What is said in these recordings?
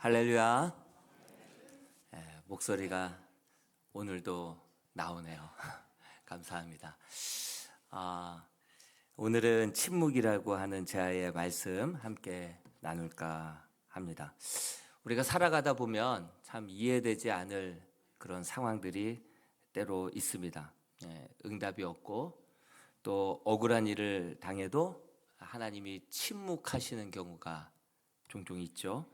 할렐루야. 목소리가 오늘도 나오네요. 감사합니다. 오늘은 침묵이라고 하는 제아의 말씀 함께 나눌까 합니다. 우리가 살아가다 보면 참 이해되지 않을 그런 상황들이 때로 있습니다. 응답이 없고 또 억울한 일을 당해도 하나님이 침묵하시는 경우가 종종 있죠.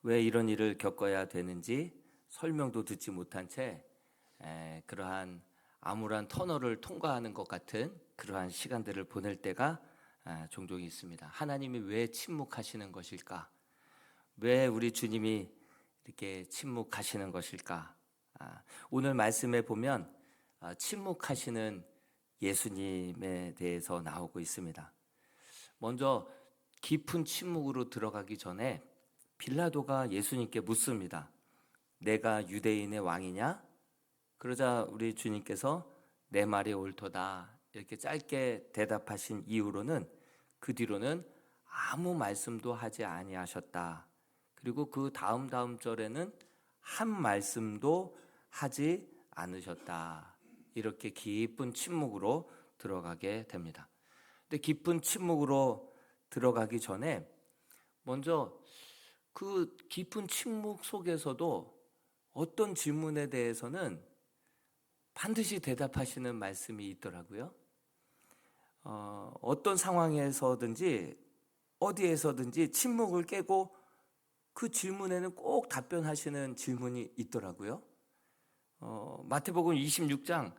왜 이런 일을 겪어야 되는지 설명도 듣지 못한 채 그러한 암울한 터널을 통과하는 것 같은 그러한 시간들을 보낼 때가 종종 있습니다. 하나님이 왜 침묵하시는 것일까? 왜 우리 주님이 이렇게 침묵하시는 것일까? 오늘 말씀에 보면 침묵하시는 예수님에 대해서 나오고 있습니다. 먼저 깊은 침묵으로 들어가기 전에 빌라도가 예수님께 묻습니다. 내가 유대인의 왕이냐? 그러자 우리 주님께서 내 말이 옳도다 이렇게 짧게 대답하신 이후로는 그 뒤로는 아무 말씀도 하지 아니하셨다. 그리고 그 다음 절에는 한 말씀도 하지 않으셨다. 이렇게 깊은 침묵으로 들어가게 됩니다. 근데 깊은 침묵으로 들어가기 전에 먼저 그 깊은 침묵 속에서도 어떤 질문에 대해서는 반드시 대답하시는 말씀이 있더라고요. 어떤 상황에서든지 어디에서든지 침묵을 깨고 그 질문에는 꼭 답변하시는 질문이 있더라고요. 마태복음 26장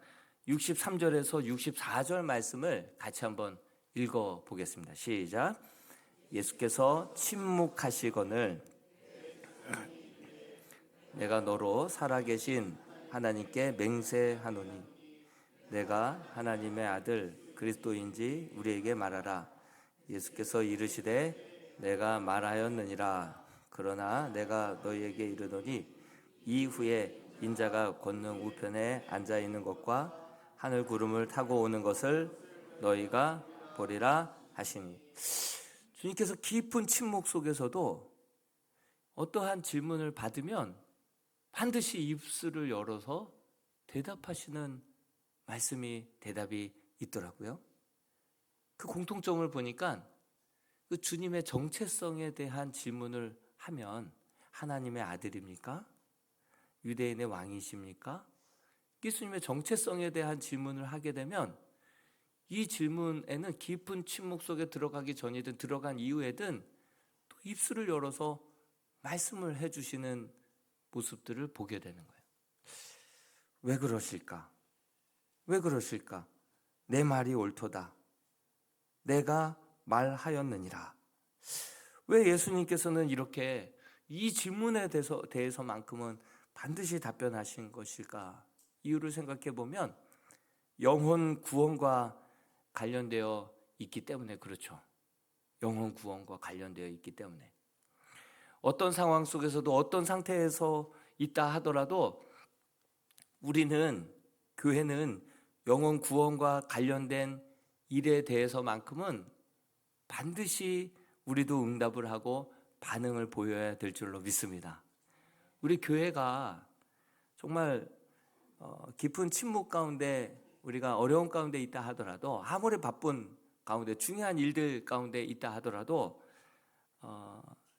63절에서 64절 말씀을 같이 한번 읽어보겠습니다. 시작. 예수께서 침묵하시거늘 내가 너로 살아계신 하나님께 맹세하노니 내가 하나님의 아들 그리스도인지 우리에게 말하라. 예수께서 이르시되 내가 말하였느니라. 그러나 내가 너희에게 이르노니 이후에 인자가 권능 우편에 앉아 있는 것과 하늘 구름을 타고 오는 것을 너희가 보리라 하시니. 주님께서 깊은 침묵 속에서도 어떠한 질문을 받으면 반드시 입술을 열어서 대답하시는 대답이 있더라고요. 그 공통점을 보니까 그 주님의 정체성에 대한 질문을 하면 하나님의 아들입니까? 유대인의 왕이십니까? 예수님의 정체성에 대한 질문을 하게 되면 이 질문에는 깊은 침묵 속에 들어가기 전이든 들어간 이후에든 또 입술을 열어서 말씀을 해주시는 모습들을 보게 되는 거예요. 왜 그러실까? 왜 그러실까? 내 말이 옳도다. 내가 말하였느니라. 왜 예수님께서는 이렇게 이 질문에 대해서만큼은 반드시 답변하신 것일까? 이유를 생각해 보면 영혼 구원과 관련되어 있기 때문에 그렇죠. 영혼 구원과 관련되어 있기 때문에 어떤 상황 속에서도 어떤 상태에서 있다 하더라도 우리는 교회는 영혼 구원과 관련된 일에 대해서만큼은 반드시 우리도 응답을 하고 반응을 보여야 될 줄로 믿습니다. 우리 교회가 정말 깊은 침묵 가운데 우리가 어려운 가운데 있다 하더라도 아무리 바쁜 가운데 중요한 일들 가운데 있다 하더라도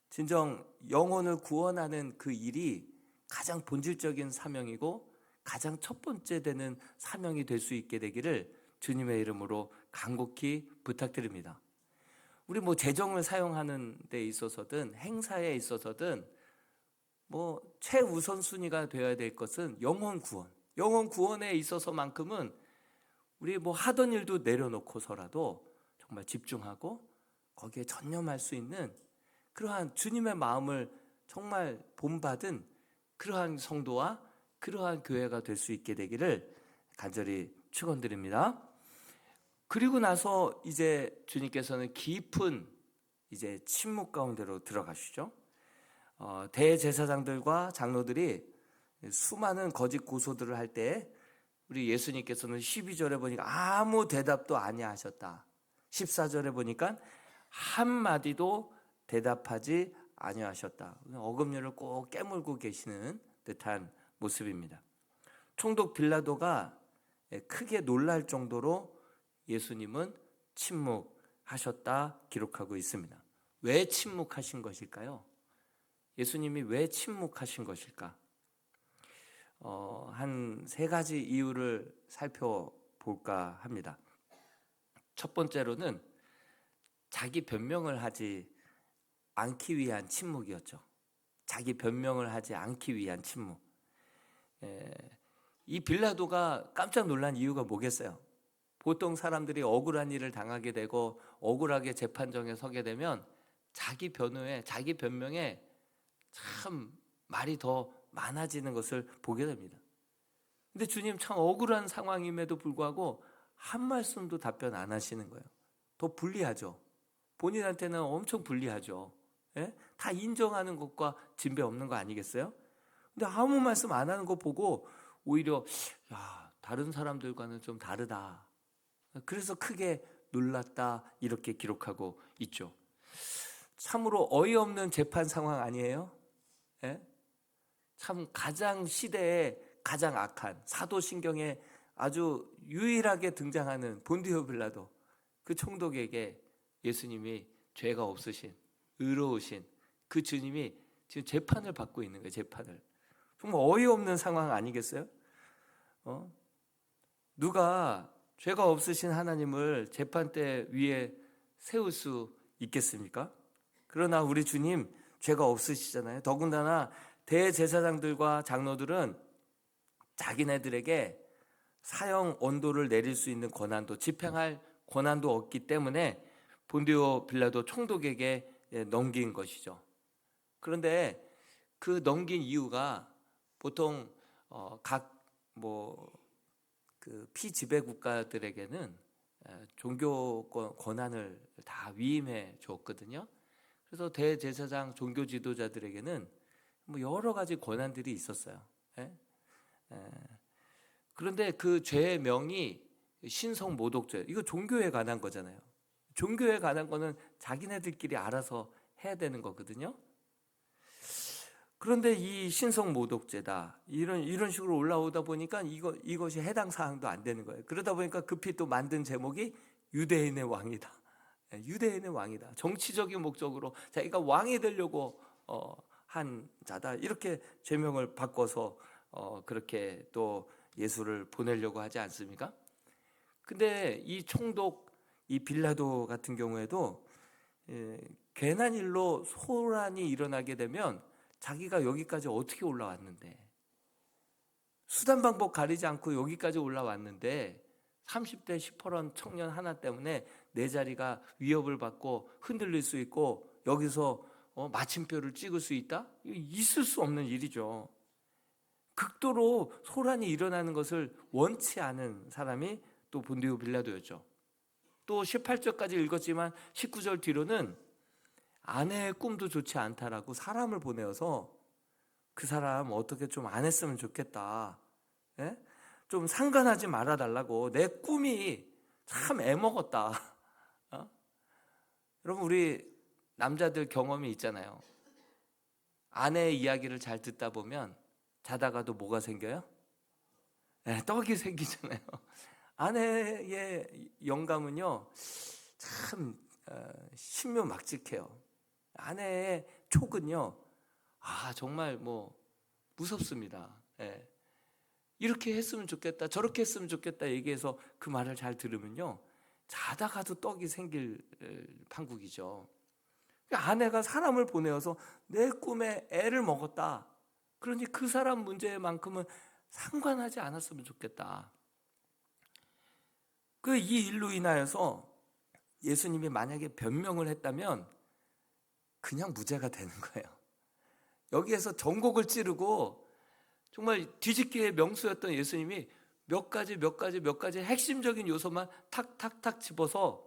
진정 영혼을 구원하는 그 일이 가장 본질적인 사명이고 가장 첫 번째 되는 사명이 될 수 있게 되기를 주님의 이름으로 간곡히 부탁드립니다. 우리 재정을 사용하는 데 있어서든 행사에 있어서든 최우선순위가 되어야 될 것은 영혼 구원. 영혼 구원에 있어서만큼은 우리 하던 일도 내려놓고서라도 정말 집중하고 거기에 전념할 수 있는 그러한 주님의 마음을 정말 본받은 그러한 성도와 그러한 교회가 될 수 있게 되기를 간절히 축원드립니다. 그리고 나서 이제 주님께서는 깊은 이제 침묵 가운데로 들어가시죠. 대제사장들과 장로들이 수많은 거짓 고소들을 할 때 우리 예수님께서는 12절에 보니까 아무 대답도 아니하셨다. 14절에 보니까 한마디도 대답하지 아니하셨다. 어금니를 꼭 깨물고 계시는 듯한 모습입니다. 총독 빌라도가 크게 놀랄 정도로 예수님은 침묵하셨다 기록하고 있습니다. 왜 침묵하신 것일까요? 예수님이 왜 침묵하신 것일까? 한 세 가지 이유를 살펴볼까 합니다. 첫 번째로는 자기 변명을 하지 않기 위한 침묵이었죠. 자기 변명을 하지 않기 위한 침묵. 이 빌라도가 깜짝 놀란 이유가 뭐겠어요? 보통 사람들이 억울한 일을 당하게 되고 억울하게 재판정에 서게 되면 자기 변호에, 자기 변명에 참 말이 더 많아지는 것을 보게 됩니다. 근데 주님 참 억울한 상황임에도 불구하고 한 말씀도 답변 안 하시는 거예요. 더 불리하죠. 본인한테는 엄청 불리하죠. 예? 다 인정하는 것과 진배 없는 거 아니겠어요? 근데 아무 말씀 안 하는 거 보고 오히려 다른 사람들과는 좀 다르다. 그래서 크게 놀랐다 이렇게 기록하고 있죠. 참으로 어이없는 재판 상황 아니에요? 예? 참 가장 시대에 가장 악한 사도신경에 아주 유일하게 등장하는 본디오 빌라도 그 총독에게 예수님이 죄가 없으신 의로우신 그 주님이 지금 재판을 받고 있는 거예요. 재판을. 정말 어이없는 상황 아니겠어요? 누가 죄가 없으신 하나님을 재판대 위에 세울 수 있겠습니까? 그러나 우리 주님 죄가 없으시잖아요. 더군다나 대제사장들과 장로들은 자기네들에게 사형 언도를 내릴 수 있는 권한도, 집행할 권한도 없기 때문에 본디오 빌라도 총독에게 넘긴 것이죠. 그런데 그 넘긴 이유가 보통 그 피지배 국가들에게는 종교 권한을 다 위임해 줬거든요. 그래서 대제사장 종교 지도자들에게는 여러 가지 권한들이 있었어요. 그런데 그 죄의 명이 신성모독죄, 이거 종교에 관한 거잖아요. 종교에 관한 거는 자기네들끼리 알아서 해야 되는 거거든요. 그런데 이 신성모독죄다 이런 식으로 올라오다 보니까 이것이 해당 사항도 안 되는 거예요. 그러다 보니까 급히 또 만든 제목이 유대인의 왕이다. 유대인의 왕이다. 정치적인 목적으로 자기가 왕이 되려고 한 자다 이렇게 제명을 바꿔서 그렇게 또 예수를 보내려고 하지 않습니까? 근데 이 총독 이 빌라도 같은 경우에도 괜한 일로 소란이 일어나게 되면 자기가 여기까지 어떻게 올라왔는데, 수단 방법 가리지 않고 여기까지 올라왔는데 30대 시퍼런 청년 하나 때문에 내 자리가 위협을 받고 흔들릴 수 있고 여기서 마침표를 찍을 수 있다? 있을 수 없는 일이죠. 극도로 소란이 일어나는 것을 원치 않은 사람이 또 본디오 빌라도였죠. 또 18절까지 읽었지만 19절 뒤로는 아내의 꿈도 좋지 않다라고 사람을 보내어서 그 사람 어떻게 좀 안 했으면 좋겠다. 예? 좀 상관하지 말아달라고. 내 꿈이 참 애먹었다. 여러분 우리 남자들 경험이 있잖아요. 아내의 이야기를 잘 듣다 보면 자다가도 뭐가 생겨요? 떡이 생기잖아요. 아내의 영감은요 참 신묘막직해요. 아내의 촉은요 정말 무섭습니다. 이렇게 했으면 좋겠다 저렇게 했으면 좋겠다 얘기해서 그 말을 잘 들으면요 자다가도 떡이 생길 판국이죠. 아내가 사람을 보내어서 내 꿈에 애를 먹었다. 그러니 그 사람 문제만큼은 상관하지 않았으면 좋겠다. 이 일로 인하여서 예수님이 만약에 변명을 했다면 그냥 무죄가 되는 거예요. 여기에서 전곡을 찌르고 정말 뒤집기의 명수였던 예수님이 몇 가지 핵심적인 요소만 탁탁탁 집어서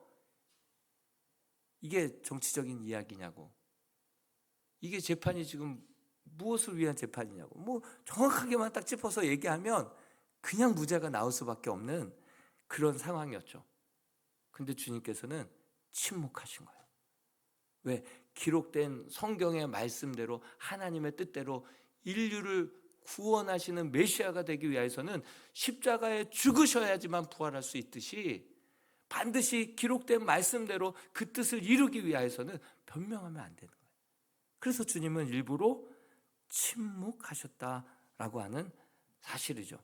이게 정치적인 이야기냐고, 이게 재판이 지금 무엇을 위한 재판이냐고 정확하게만 딱 짚어서 얘기하면 그냥 무죄가 나올 수밖에 없는 그런 상황이었죠. 근데 주님께서는 침묵하신 거예요. 왜? 기록된 성경의 말씀대로 하나님의 뜻대로 인류를 구원하시는 메시아가 되기 위해서는 십자가에 죽으셔야지만 부활할 수 있듯이 반드시 기록된 말씀대로 그 뜻을 이루기 위해서는 변명하면 안 되는 거예요. 그래서 주님은 일부러 침묵하셨다라고 하는 사실이죠.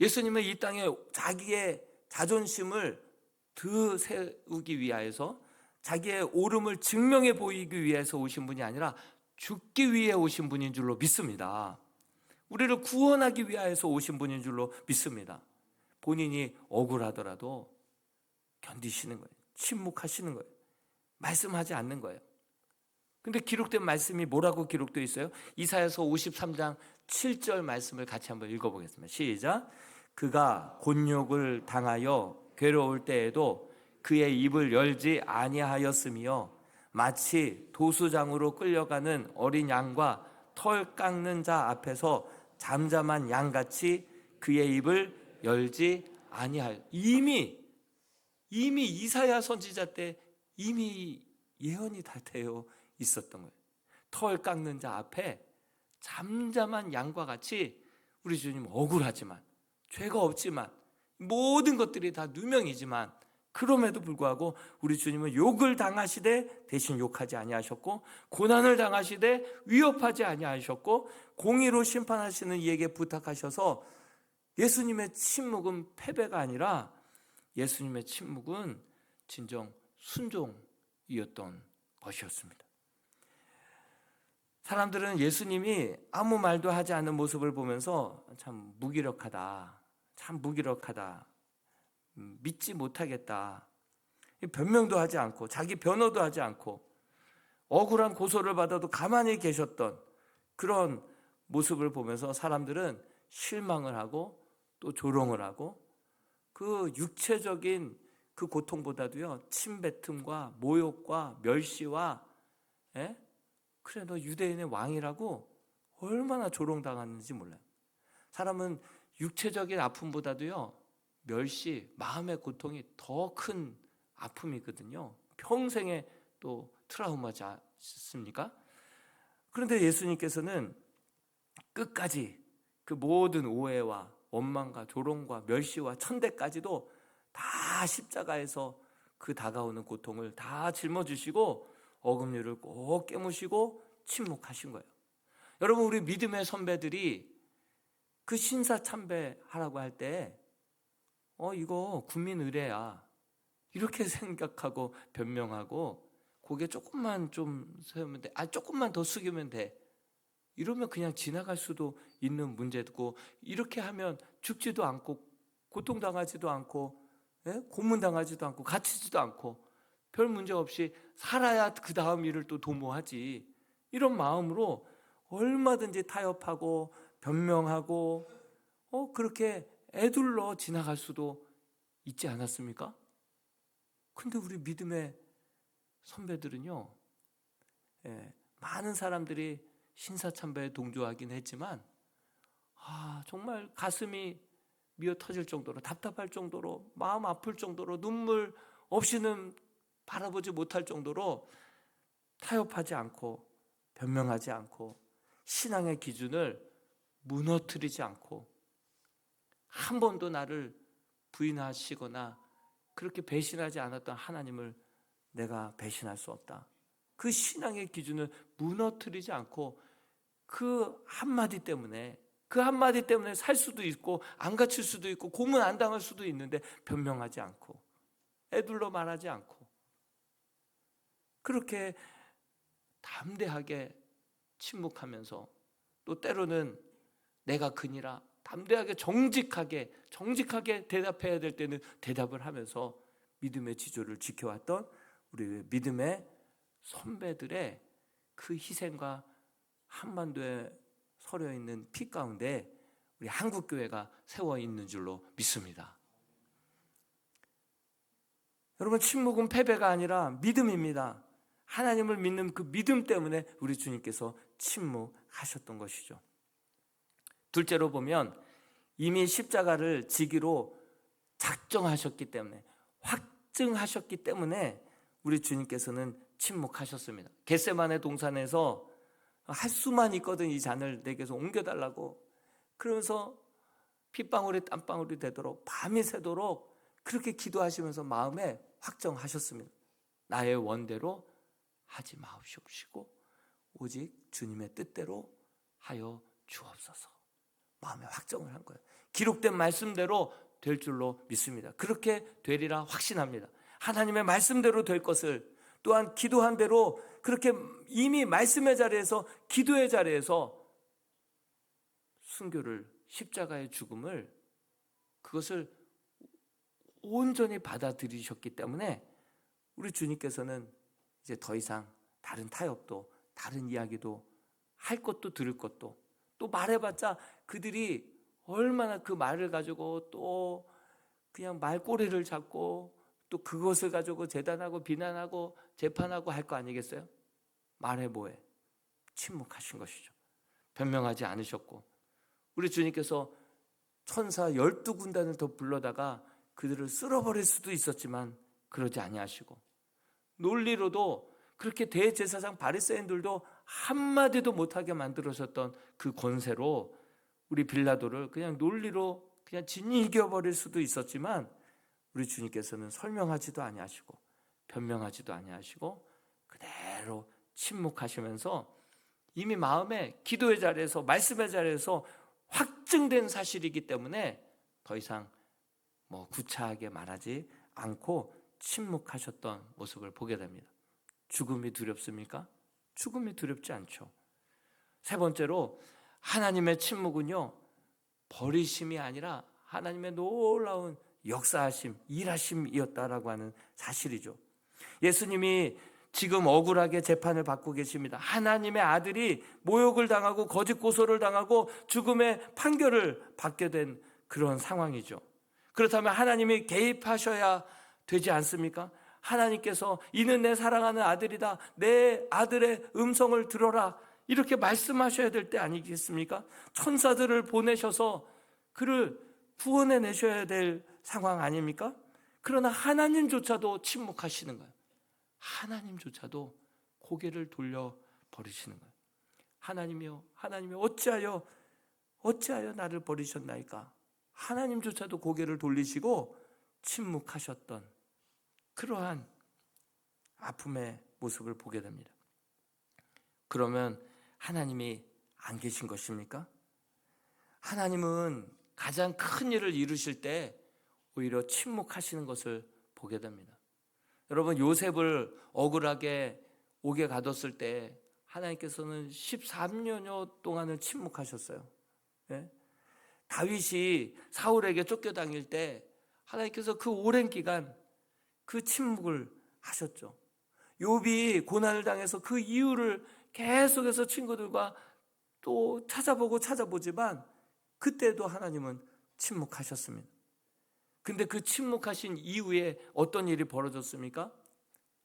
예수님은 이 땅에 자기의 자존심을 드세우기 위하여서 자기의 옳음을 증명해 보이기 위해서 오신 분이 아니라 죽기 위해 오신 분인 줄로 믿습니다. 우리를 구원하기 위하여서 오신 분인 줄로 믿습니다. 본인이 억울하더라도 견디시는 거예요. 침묵하시는 거예요. 말씀하지 않는 거예요. 근데 기록된 말씀이 뭐라고 기록되어 있어요? 이사야서 53장 7절 말씀을 같이 한번 읽어보겠습니다. 시작. 그가 곤욕을 당하여 괴로울 때에도 그의 입을 열지 아니하였으며 마치 도수장으로 끌려가는 어린 양과 털 깎는 자 앞에서 잠잠한 양같이 그의 입을 열지 아니하여. 이미 이사야 선지자 때 이미 예언이 다 되어 있었던 거예요. 털 깎는 자 앞에 잠잠한 양과 같이 우리 주님 억울하지만 죄가 없지만 모든 것들이 다 누명이지만 그럼에도 불구하고 우리 주님은 욕을 당하시되 대신 욕하지 아니하셨고 고난을 당하시되 위협하지 아니하셨고 공의로 심판하시는 이에게 부탁하셔서 예수님의 침묵은 패배가 아니라 예수님의 침묵은 진정 순종이었던 것이었습니다. 사람들은 예수님이 아무 말도 하지 않는 모습을 보면서 참 무기력하다, 믿지 못하겠다, 변명도 하지 않고 자기 변호도 하지 않고 억울한 고소를 받아도 가만히 계셨던 그런 모습을 보면서 사람들은 실망을 하고 또 조롱을 하고 그 육체적인 그 고통보다도요 침뱉음과 모욕과 멸시와 그래 너 유대인의 왕이라고 얼마나 조롱당하는지 몰라요. 사람은 육체적인 아픔보다도요 멸시, 마음의 고통이 더 큰 아픔이거든요. 평생의 또 트라우마지 않습니까? 그런데 예수님께서는 끝까지 그 모든 오해와 원망과 조롱과 멸시와 천대까지도 다 십자가에서 그 다가오는 고통을 다 짊어지시고 어금니를 꼭 깨무시고 침묵하신 거예요. 여러분, 우리 믿음의 선배들이 그 신사참배하라고 할 때 이거 국민 의례야 이렇게 생각하고 변명하고 고개 조금만 좀 세우면 돼, 조금만 더 숙이면 돼, 이러면 그냥 지나갈 수도 있는 문제고, 이렇게 하면 죽지도 않고 고통당하지도 않고 고문당하지도 않고 갇히지도 않고 별 문제 없이 살아야 그 다음 일을 또 도모하지, 이런 마음으로 얼마든지 타협하고 변명하고 그렇게 애둘러 지나갈 수도 있지 않았습니까? 근데 우리 믿음의 선배들은요, 많은 사람들이 신사참배에 동조하긴 했지만 정말 가슴이 미어 터질 정도로, 답답할 정도로, 마음 아플 정도로, 눈물 없이는 바라보지 못할 정도로 타협하지 않고 변명하지 않고 신앙의 기준을 무너뜨리지 않고 한 번도 나를 부인하시거나 그렇게 배신하지 않았던 하나님을 내가 배신할 수 없다, 그 신앙의 기준을 무너뜨리지 않고 그 한마디 때문에 살 수도 있고 안 갇힐 수도 있고 고문 안 당할 수도 있는데 변명하지 않고 애둘러 말하지 않고 그렇게 담대하게 침묵하면서, 또 때로는 내가 그니라 담대하게 정직하게 대답해야 될 때는 대답을 하면서 믿음의 지조를 지켜왔던 우리 믿음의 선배들의 그 희생과 한반도에 서려 있는 피 가운데 우리 한국교회가 세워 있는 줄로 믿습니다. 여러분, 침묵은 패배가 아니라 믿음입니다. 하나님을 믿는 그 믿음 때문에 우리 주님께서 침묵하셨던 것이죠. 둘째로 보면 이미 십자가를 지기로 작정하셨기 때문에, 확증하셨기 때문에 우리 주님께서는 침묵하셨습니다. 겟세마네 동산에서 할 수만 있거든 이 잔을 내게서 옮겨달라고, 그러면서 핏방울이 땀방울이 되도록 밤이 새도록 그렇게 기도하시면서 마음에 확정하셨습니다. 나의 원대로 하지 마옵시옵시고 오직 주님의 뜻대로 하여 주옵소서. 마음에 확정을 한 거예요. 기록된 말씀대로 될 줄로 믿습니다. 그렇게 되리라 확신합니다. 하나님의 말씀대로 될 것을, 또한 기도한 대로 그렇게 이미 말씀의 자리에서, 기도의 자리에서 순교를, 십자가의 죽음을, 그것을 온전히 받아들이셨기 때문에 우리 주님께서는 이제 더 이상 다른 타협도, 다른 이야기도, 할 것도 들을 것도, 또 말해봤자 그들이 얼마나 그 말을 가지고 또 그냥 말꼬리를 잡고 또 그것을 가지고 재단하고 비난하고 재판하고 할 거 아니겠어요? 말해 뭐해? 침묵하신 것이죠. 변명하지 않으셨고, 우리 주님께서 천사 12군단을 더 불러다가 그들을 쓸어버릴 수도 있었지만 그러지 아니하시고, 논리로도 그렇게 대제사장 바리새인들도 한마디도 못하게 만들어졌던 그 권세로 우리 빌라도를 그냥 논리로 그냥 진이 이겨버릴 수도 있었지만 우리 주님께서는 설명하지도 아니하시고 변명하지도 아니하시고 그대로 침묵하시면서 이미 마음에, 기도의 자리에서, 말씀의 자리에서 확증된 사실이기 때문에 더 이상 구차하게 말하지 않고 침묵하셨던 모습을 보게 됩니다. 죽음이 두렵습니까? 죽음이 두렵지 않죠. 세 번째로, 하나님의 침묵은요, 버리심이 아니라 하나님의 놀라운 역사하심, 일하심이었다라고 하는 사실이죠. 예수님이 지금 억울하게 재판을 받고 계십니다. 하나님의 아들이 모욕을 당하고 거짓 고소를 당하고 죽음의 판결을 받게 된 그런 상황이죠. 그렇다면 하나님이 개입하셔야 되지 않습니까? 하나님께서 이는 내 사랑하는 아들이다, 내 아들의 음성을 들어라, 이렇게 말씀하셔야 될 때 아니겠습니까? 천사들을 보내셔서 그를 구원해 내셔야 될 상황 아닙니까? 그러나 하나님조차도 침묵하시는 거예요. 하나님조차도 고개를 돌려버리시는 거예요. 하나님이여, 하나님이여, 어찌하여 나를 버리셨나이까? 하나님조차도 고개를 돌리시고 침묵하셨던 그러한 아픔의 모습을 보게 됩니다. 그러면 하나님이 안 계신 것입니까? 하나님은 가장 큰 일을 이루실 때 오히려 침묵하시는 것을 보게 됩니다. 여러분, 요셉을 억울하게 옥에 가뒀을 때 하나님께서는 13년여 동안을 침묵하셨어요. 예? 다윗이 사울에게 쫓겨다닐 때 하나님께서 그 오랜 기간 그 침묵을 하셨죠. 욥이 고난을 당해서 그 이유를 계속해서 친구들과 또 찾아보지만 그때도 하나님은 침묵하셨습니다. 근데 그 침묵하신 이후에 어떤 일이 벌어졌습니까?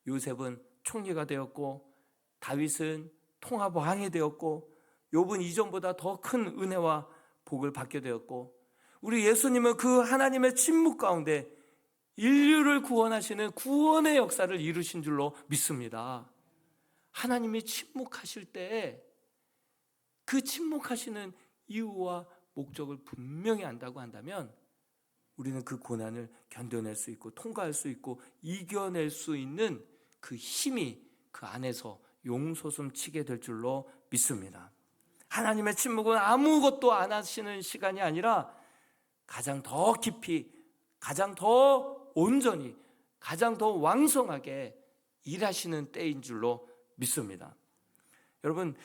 요셉은 총리가 되었고, 다윗은 통합왕이 되었고, 욥은 이전보다 더 큰 은혜와 복을 받게 되었고, 우리 예수님은 그 하나님의 침묵 가운데 인류를 구원하시는 구원의 역사를 이루신 줄로 믿습니다. 하나님이 침묵하실 때 그 침묵하시는 이유와 목적을 분명히 안다고 한다면 우리는 그 고난을 견뎌낼 수 있고 통과할 수 있고 이겨낼 수 있는 그 힘이 그 안에서 용솟음 치게 될 줄로 믿습니다. 하나님의 침묵은 아무것도 안 하시는 시간이 아니라 가장 더 깊이, 가장 더 온전히, 가장 더 왕성하게 일하시는 때인 줄로 믿습니다. 여러분,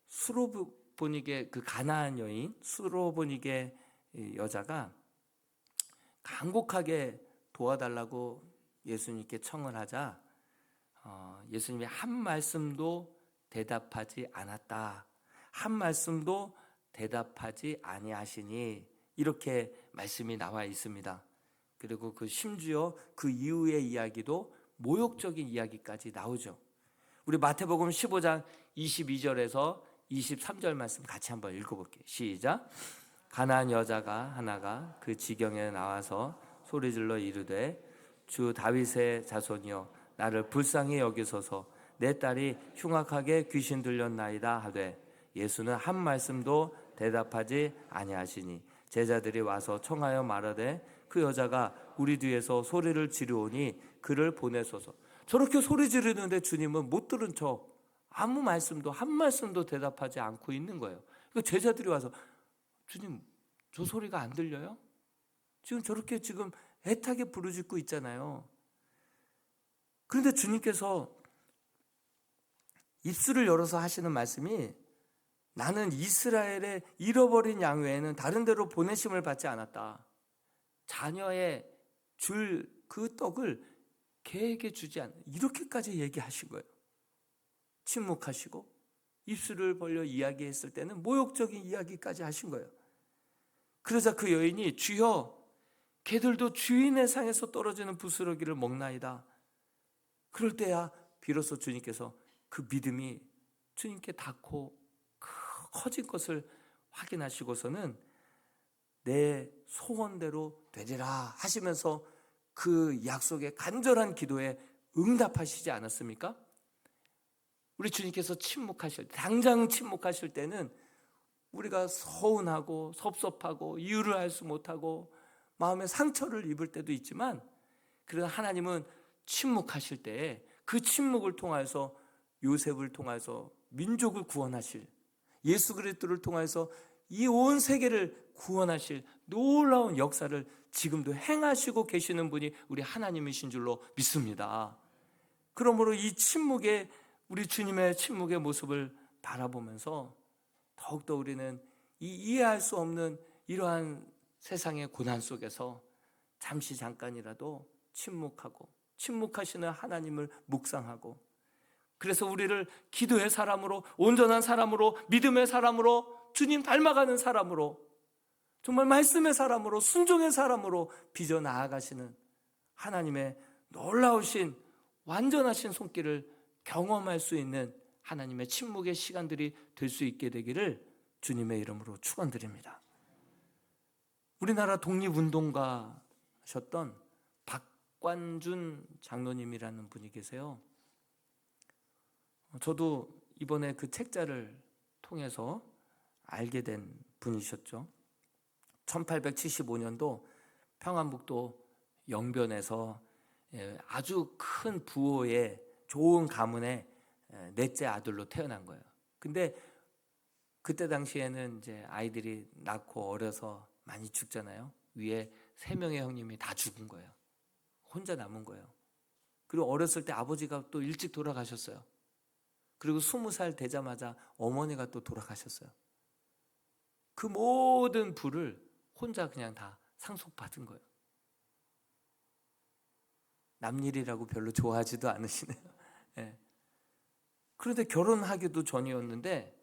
수로보닉의 그 가나안 여인, 수로보닉의 여자가 간곡하게 도와달라고 예수님께 청을 하자 예수님이 한 말씀도 대답하지 않았다, 한 말씀도 대답하지 아니하시니, 이렇게 말씀이 나와 있습니다. 그리고 그 심지어 그 이후의 이야기도 모욕적인 이야기까지 나오죠. 우리 마태복음 15장 22절에서 23절 말씀 같이 한번 읽어볼게요. 시작. 가나안 여자가 하나가 그 지경에 나와서 소리질러 이르되 주 다윗의 자손이여 나를 불쌍히 여기소서. 내 딸이 흉악하게 귀신 들렸나이다 하되 예수는 한 말씀도 대답하지 아니하시니 제자들이 와서 청하여 말하되 그 여자가 우리 뒤에서 소리를 지르오니 그를 보내소서. 저렇게 소리 지르는데 주님은 못 들은 척 아무 말씀도 한 말씀도 대답하지 않고 있는 거예요. 그러니까 제자들이 와서 주님 저 소리가 안 들려요? 지금 저렇게 지금 애타게 부르짖고 있잖아요. 그런데 주님께서 입술을 열어서 하시는 말씀이 나는 이스라엘의 잃어버린 양 외에는 다른 데로 보내심을 받지 않았다. 자녀의 줄 그 떡을 개에게 주지 않 이렇게까지 얘기하신 거예요. 침묵하시고 입술을 벌려 이야기했을 때는 모욕적인 이야기까지 하신 거예요. 그러자 그 여인이 주여 개들도 주인의 상에서 떨어지는 부스러기를 먹나이다. 그럴 때야 비로소 주님께서 그 믿음이 주님께 닿고 커진 것을 확인하시고서는 내 소원대로 되리라 하시면서 그 약속의 간절한 기도에 응답하시지 않았습니까? 우리 주님께서 침묵하실 때, 당장 침묵하실 때는 우리가 서운하고 섭섭하고 이유를 알 수 못하고 마음에 상처를 입을 때도 있지만, 그러나 하나님은 침묵하실 때에 그 침묵을 통해서 요셉을 통해서 민족을 구원하실, 예수 그리스도를 통해서 이 온 세계를 구원하실 놀라운 역사를 지금도 행하시고 계시는 분이 우리 하나님이신 줄로 믿습니다. 그러므로 이 침묵의, 우리 주님의 침묵의 모습을 바라보면서 더욱더 우리는 이 이해할 수 없는 이러한 세상의 고난 속에서 잠깐이라도 침묵하고 침묵하시는 하나님을 묵상하고, 그래서 우리를 기도의 사람으로, 온전한 사람으로, 믿음의 사람으로, 주님 닮아가는 사람으로, 정말 말씀의 사람으로, 순종의 사람으로 빚어 나아가시는 하나님의 놀라우신 완전하신 손길을 경험할 수 있는 하나님의 침묵의 시간들이 될 수 있게 되기를 주님의 이름으로 축원드립니다. 우리나라 독립운동가셨던 박관준 장로님이라는 분이 계세요. 저도 이번에 그 책자를 통해서 알게 된 분이셨죠. 1875년도 평안북도 영변에서 아주 큰 부호의 좋은 가문의 넷째 아들로 태어난 거예요. 근데 그때 당시에는 이제 아이들이 낳고 어려서 많이 죽잖아요. 위에 3명의 형님이 다 죽은 거예요. 혼자 남은 거예요. 그리고 어렸을 때 아버지가 또 일찍 돌아가셨어요. 그리고 20살 되자마자 어머니가 또 돌아가셨어요. 그 모든 부를 혼자 그냥 다 상속받은 거예요. 남일이라고 별로 좋아하지도 않으시네요. 네. 그런데 결혼하기도 전이었는데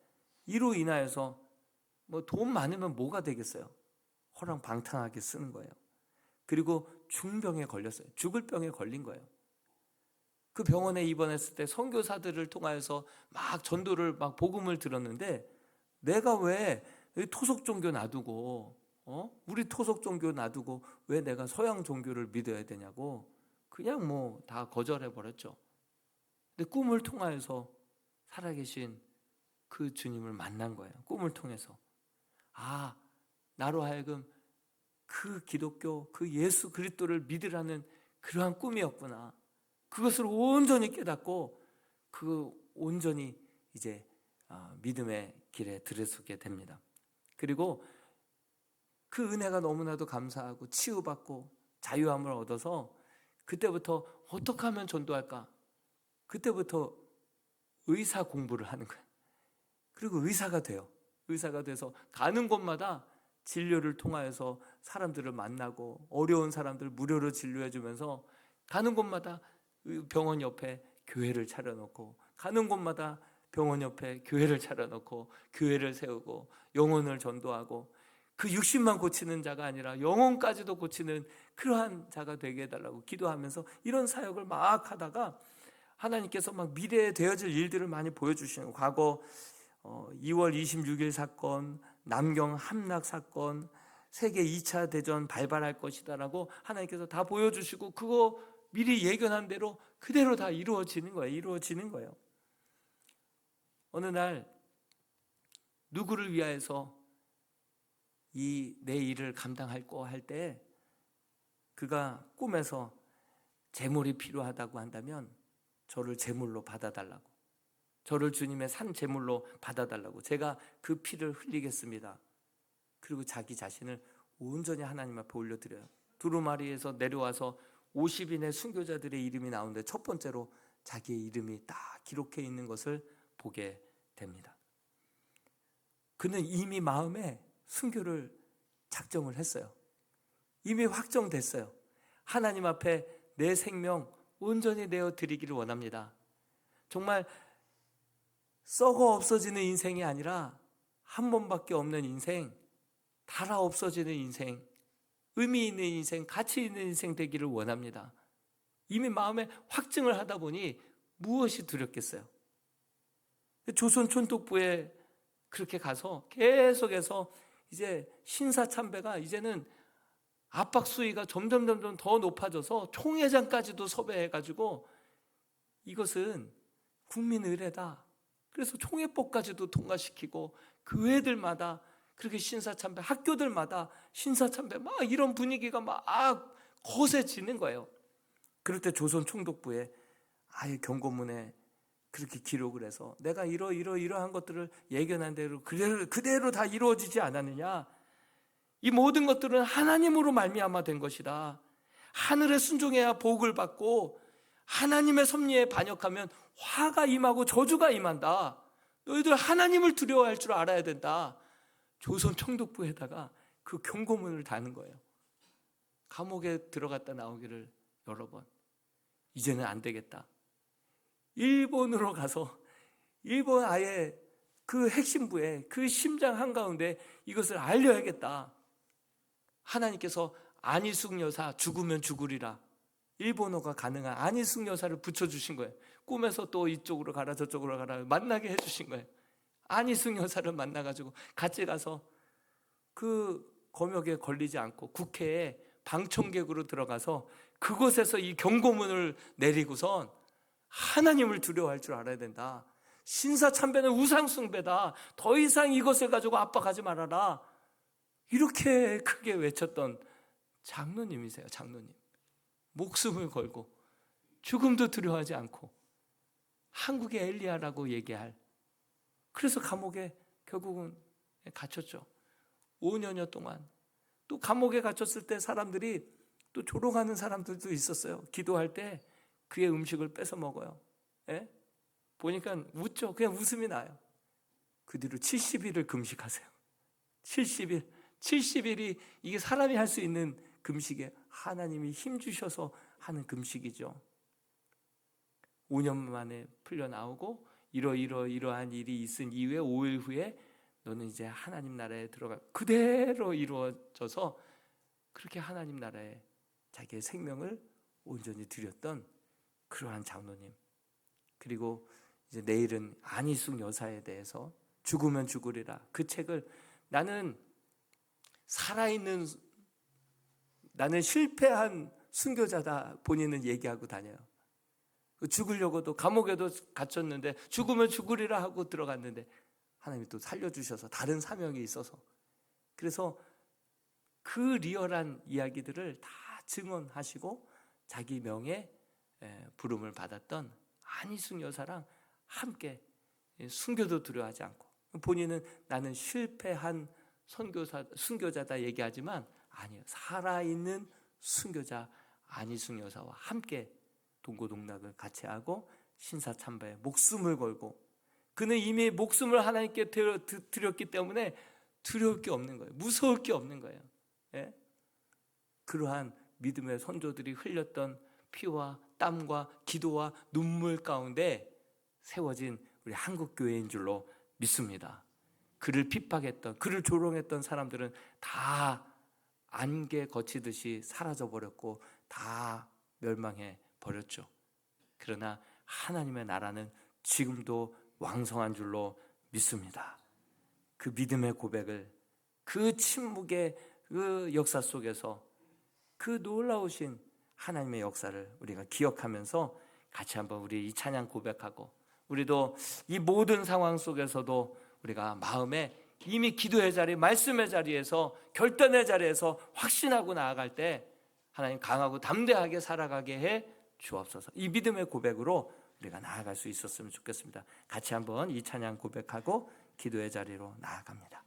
이로 인하여서 뭐 돈 많으면 뭐가 되겠어요? 허랑방탕하게 쓰는 거예요. 그리고 중병에 걸렸어요. 죽을 병에 걸린 거예요. 그 병원에 입원했을 때 선교사들을 통하여서 막 전도를 막 복음을 들었는데, 내가 왜 토속 종교 놔두고 우리 토속 종교 놔두고 왜 내가 서양 종교를 믿어야 되냐고 그냥 뭐 다 거절해 버렸죠. 근데 꿈을 통하여서 살아계신 그 주님을 만난 거예요. 꿈을 통해서 나로 하여금 그 기독교, 그 예수 그리스도를 믿으라는 그러한 꿈이었구나. 그것을 온전히 깨닫고 그 온전히 이제 믿음의 길에 들어서게 됩니다. 그리고 그 은혜가 너무나도 감사하고 치유받고 자유함을 얻어서 그때부터 어떻게 하면 전도할까? 그때부터 의사 공부를 하는 거예요. 그리고 의사가 돼요. 의사가 돼서 가는 곳마다 진료를 통하여서 사람들을 만나고 어려운 사람들 무료로 진료해 주면서 가는 곳마다 병원 옆에 교회를 차려놓고, 가는 곳마다 병원 옆에 교회를 차려놓고 교회를 세우고 영혼을 전도하고, 그 60만 고치는 자가 아니라 영혼까지도 고치는 그러한 자가 되게 해달라고 기도하면서 이런 사역을 막 하다가 하나님께서 막 미래에 되어질 일들을 많이 보여주시는, 과거 2월 26일 사건, 남경 함락 사건, 세계 2차 대전 발발할 것이다라고 하나님께서 다 보여주시고 그거 미리 예견한 대로 그대로 다 이루어지는 거예요. 이루어지는 거예요. 어느 날 누구를 위하여서 내 일을 감당할고 할 때 그가 꿈에서 재물이 필요하다고 한다면 저를 제물로 받아달라고, 저를 주님의 산 제물로 받아달라고, 제가 그 피를 흘리겠습니다. 그리고 자기 자신을 온전히 하나님 앞에 올려드려요. 두루마리에서 내려와서 50인의 순교자들의 이름이 나오는데 첫 번째로 자기의 이름이 딱 기록해 있는 것을 보게 됩니다. 그는 이미 마음에 순교를 작정을 했어요. 이미 확정됐어요. 하나님 앞에 내 생명 온전히 내어 드리기를 원합니다. 정말 썩어 없어지는 인생이 아니라 한 번밖에 없는 인생, 달아 없어지는 인생, 의미 있는 인생, 가치 있는 인생 되기를 원합니다. 이미 마음에 확증을 하다 보니 무엇이 두렵겠어요? 조선 촌독부에 그렇게 가서 계속해서 이제 신사참배가 이제는 압박 수위가 점점 더 높아져서 총회장까지도 섭외해가지고 이것은 국민 의례다. 그래서 총회법까지도 통과시키고 교회들마다 그렇게 신사참배, 학교들마다 신사참배 막 이런 분위기가 막 거세지는 거예요. 그럴 때 조선 총독부에 아예 경고문에 그렇게 기록을 해서 내가 이러한 것들을 예견한 대로 그대로 다 이루어지지 않았느냐. 이 모든 것들은 하나님으로 말미암아 된 것이다. 하늘에 순종해야 복을 받고 하나님의 섭리에 반역하면 화가 임하고 저주가 임한다. 너희들 하나님을 두려워할 줄 알아야 된다. 조선 총독부에다가 그 경고문을 다는 거예요. 감옥에 들어갔다 나오기를 여러 번. 이제는 안 되겠다. 일본으로 가서 일본 아예 그 핵심부에 그 심장 한가운데 이것을 알려야겠다. 하나님께서 안희숙 여사 죽으면 죽으리라. 일본어가 가능한 안희숙 여사를 붙여주신 거예요. 꿈에서 또 이쪽으로 가라 저쪽으로 가라 만나게 해주신 거예요. 안희숙 여사를 만나가지고 같이 가서 그 검역에 걸리지 않고 국회에 방청객으로 들어가서 그곳에서 이 경고문을 내리고선 하나님을 두려워할 줄 알아야 된다. 신사참배는 우상숭배다. 더 이상 이것을 가지고 압박하지 말아라. 이렇게 크게 외쳤던 장로님이세요. 장로님. 목숨을 걸고 죽음도 두려워하지 않고 한국의 엘리야라고 얘기할. 그래서 감옥에 결국은 갇혔죠. 5년여 동안. 또 감옥에 갇혔을 때 사람들이 또 조롱하는 사람들도 있었어요. 기도할 때 그의 음식을 뺏어 먹어요. 예? 보니까 웃죠. 그냥 웃음이 나요. 그 뒤로 70일을 금식하세요. 70일이 이게 사람이 할 수 있는 금식에 하나님이 힘 주셔서 하는 금식이죠. 5년 만에 풀려나오고 이러한 일이 있은 이후에 5일 후에 너는 이제 하나님 나라에 들어가. 그대로 이루어져서 그렇게 하나님 나라에 자기의 생명을 온전히 드렸던 그러한 장로님. 그리고 이제 내일은 안희숙 여사에 대해서 죽으면 죽으리라. 그 책을 나는 살아있는, 나는 실패한 순교자다 본인은 얘기하고 다녀요. 죽으려고도 감옥에도 갇혔는데 죽으면 죽으리라 하고 들어갔는데 하나님이 또 살려주셔서 다른 사명이 있어서, 그래서 그 리얼한 이야기들을 다 증언하시고 자기 명예 부름을 받았던 안희숙 여사랑 함께 순교도 두려워하지 않고, 본인은 나는 실패한 순교자다 얘기하지만 아니요, 살아있는 순교자 안희숙 여사와 함께 동고동락을 같이 하고 신사참배에 목숨을 걸고, 그는 이미 목숨을 하나님께 드렸기 때문에 두려울 게 없는 거예요. 무서울 게 없는 거예요. 예? 그러한 믿음의 선조들이 흘렸던 피와 땀과 기도와 눈물 가운데 세워진 우리 한국교회인 줄로 믿습니다. 그를 핍박했던, 그를 조롱했던 사람들은 다 안개 거치듯이 사라져버렸고 다 멸망해 버렸죠. 그러나 하나님의 나라는 지금도 왕성한 줄로 믿습니다. 그 믿음의 고백을, 그 침묵의 그 역사 속에서 그 놀라우신 하나님의 역사를 우리가 기억하면서 같이 한번 우리 이 찬양 고백하고, 우리도 이 모든 상황 속에서도 우리가 마음에 이미 기도의 자리, 말씀의 자리에서, 결단의 자리에서 확신하고 나아갈 때 하나님 강하고 담대하게 살아가게 해 주옵소서. 이 믿음의 고백으로 우리가 나아갈 수 있었으면 좋겠습니다. 같이 한번 이 찬양 고백하고 기도의 자리로 나아갑니다.